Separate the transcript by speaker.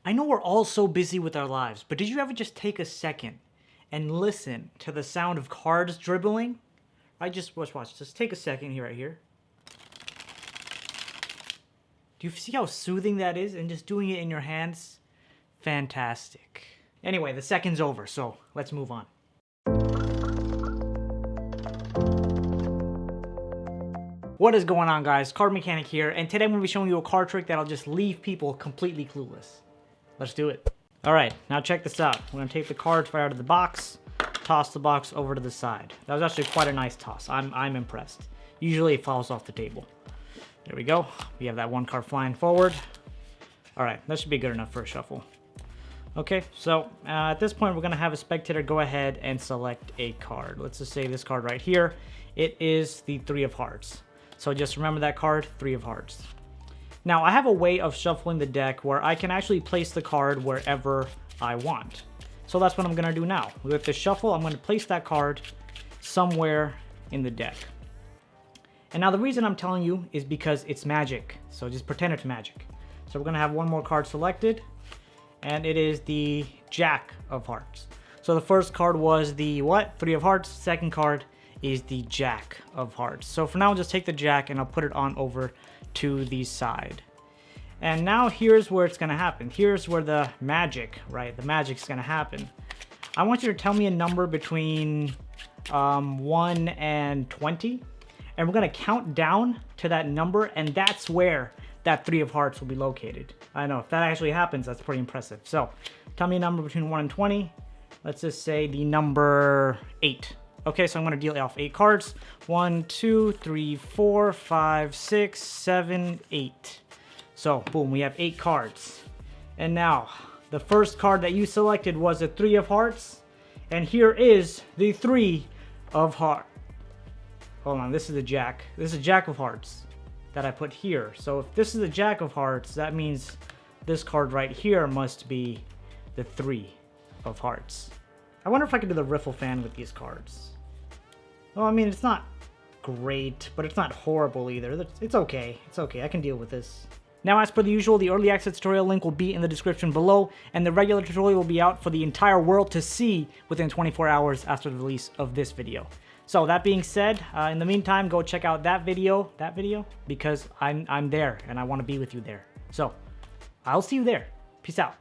Speaker 1: I know we're all so busy with our lives, but did you ever just take a second and listen to the sound of cards dribbling? Just watch. Just take a second here, right here. Do you see how soothing that is? And just doing it in your hands? Fantastic. Anyway, the second's over, so let's move on. What is going on, guys? CardMechanic here, and today I'm going to be showing you a card trick that'll just leave people completely clueless. Let's do it. Alright, now check this out. We're going to take the cards right out of the box, toss the box over to the side. That was actually quite a nice toss. I'm impressed. Usually it falls off the table. There we go. We have that one card flying forward. Alright, that should be good enough for a shuffle. Okay, so at this point we're going to have a spectator go ahead and select a card. Let's just say this card right here. It is the 3 of hearts. So just remember that card, 3 of hearts. Now I have a way of shuffling the deck where I can actually place the card wherever I want. So that's what I'm going to do now. With the shuffle, I'm going to place that card somewhere in the deck. And now the reason I'm telling you is because it's magic. So just pretend it's magic. So we're going to have one more card selected. And it is the Jack of Hearts. So the first card was the what? 3 of Hearts. Second card is the Jack of Hearts. So for now, I'll just take the Jack and I'll put it on over to the side. And now here's where it's going to happen. Here's where the magic, right? The magic's going to happen. I want you to tell me a number between 1 and 20. And we're going to count down to that number, and that's where that 3 of hearts will be located. I know, if that actually happens, that's pretty impressive. So, tell me a number between 1 and 20. Let's just say the number 8. Okay, so I'm going to deal off 8 cards. 1, 2, 3, 4, 5, 6, 7, 8. So, boom, we have 8 cards. And now, the first card that you selected was a 3 of hearts. And here is the 3 of hearts. Hold on, this is a Jack. This is a Jack of hearts that I put here. So if this is a Jack of hearts, that means this card right here must be the 3 of hearts. I wonder if I could do the riffle fan with these cards. Well, I mean, it's not great, but it's not horrible either. It's okay. It's okay. I can deal with this. Now, as per the usual, the early access tutorial link will be in the description below, and the regular tutorial will be out for the entire world to see within 24 hours after the release of this video. So that being said, in the meantime, go check out that video, because I'm there and I want to be with you there. So I'll see you there. Peace out.